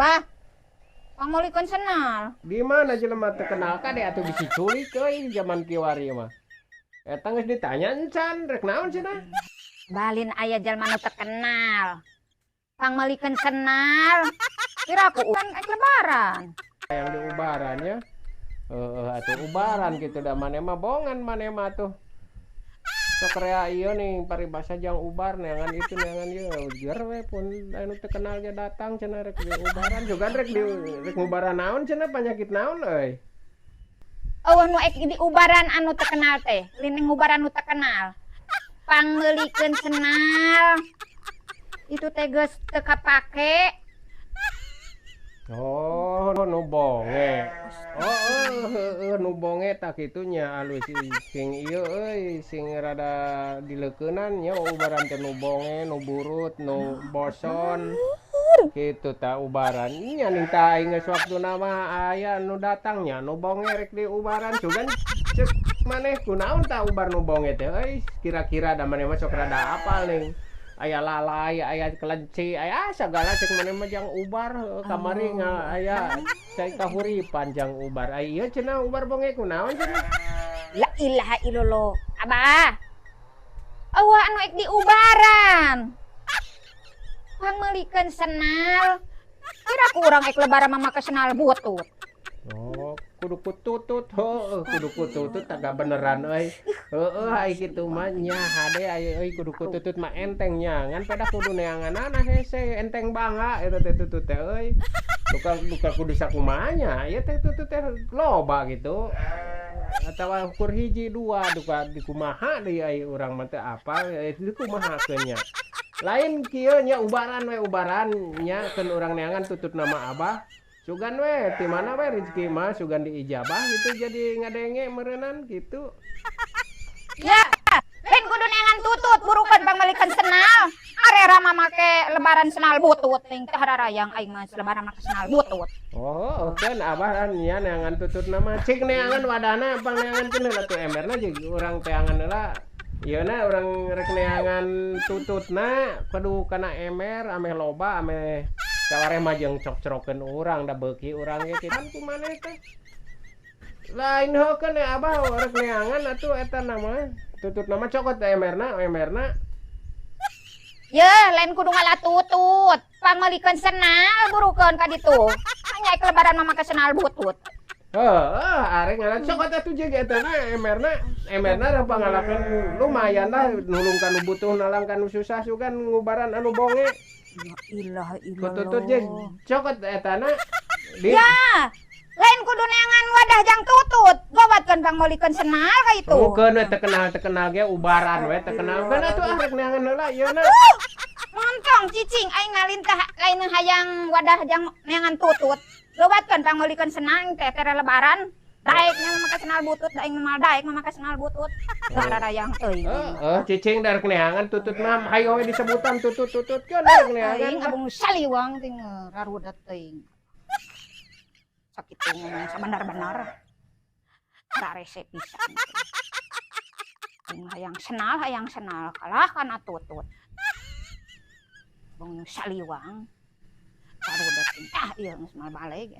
Bah, pangmolikeun senal. Di mana jelema teu kenal ka deh atuh bisi culik euy zaman kiwari mah. Eta geus ditanya encan rek naon cenah? Balin aya jalma nu terkenal. Pangmolikeun senal. Kira aku uang lebaran. Yang di ubaran ya. Atuh ubaran gitu da maneh mah bongan maneh mah tuh. Sok rea ieu nih paribasa jang ubar neangan itu neangan ieu ger we pun anu teu kenal ge datang cenah rek di ubaran juga rek ngubaran naon cenah panyakit naon euy. Eueuh nu ek di ubaran anu terkenal teh, leuning ubaran nu terkenal. Pangmeulikeun senal. Itu teh geus teu kapake. Oh, nu bonge. Nu bonge tak kitunya alus sing ieu euy sing rada dileukeunnan nya ubaran teh nu bonge, nu burut, nu boson. Kitu ta ubaran. Nya ning tah aing geus waktuna mah aya nu datang nya nu bonge rek di ubaran sugan ceuk maneh kunaon tah ubar nu bonge teh euy kira-kira da maneh mah sok rada apal ning. Aya lalai, aya kelenci, aya sagala cek maneh mah jang ubar kamari aya cai kahuripan jang ubar. Ai ieu cenah ubar bonge kunaon cenah? La ilaha illallah. Abah. Eueuh anu ek di ubaran. Pangmeulikeun senal. Kira ku urang ek lebaran mah make senal butut. Oh, kudu kututut, kudu kututut agak beneran euy. Ai kitu mah nya hade aya euy kudu kututut mah enteng nya, ngan pada kudu neanganana hese enteng bangga eta teh tutut teh euy. Tukar kudu sakumaha nya, ieu teh tutut teh loba gitu. Atawa ukur hiji dua duka dikumaha deui ai urang mah teu apal itu kumahakeun nya. Lain kieu nya ubaran we ubaran nya keun urang neangan tutut nama Abah. Sugan we ti mana we rezeki mah sugan diijabah gitu jadi ngadenge meureunnan gitu. Ya, lain kudu neangan tutut burukeun pangmeulikeun senal. Arera mah make lebaran senal butut ting teh hararayang aing mah lebaran make senal butut. Oh, kan Abah nya neangan tutut nama cik neangan wadana pang neangankeun heula tuh emberna jeung urang teangan heula. Ieu na urang rek neangan tututna kudu kana emer ame loba ame sawareh mah jeung cok-corokeun urang da beuki urang ge kitu kumaneh teh. Lain heukeun Abah rek neangan atuh eta nama tutut nama cokot emerna. Ye, lain kudu ngalah tutut. Pangmeulikeun senal burukeun ka ditu. Hanya ek lebaran mah make senal butut. Arek ngalah cokot atuh jeung eta na emerna da pangalakeun lumayan lah nulung kanu butuh nalang kanu susah sugan ngubaran anu bonge. Ya ilaha Kututut jeung cokot eta na. Ya, lain kudu neangan wadah jang tutut. Gawatkeun pangmeulikeun senal ka itu. Bukeun we teu kenal ge ubaran we teu kenal. Keun atuh arek neangan heula ieu na. Montong cicing aing ngalintah lain hayang wadah jang neangan tutut. Gawatkeun pangmeulikeun senal teh tere lebaran. Daek nya make senal butut, daek mah daek mah make senal butut. Hararayang euy. Cicing darek neangan tutut mah hayo we disebutan tutut keun darek neangan. Aing abung saliwang ting rarudet teuing. Sakitu ngomong sabenar-benar. Rarese pisan. Ting hayang senal kalah kana tutut. Abung saliwang. Rarudet ting ieu geus mal baleg.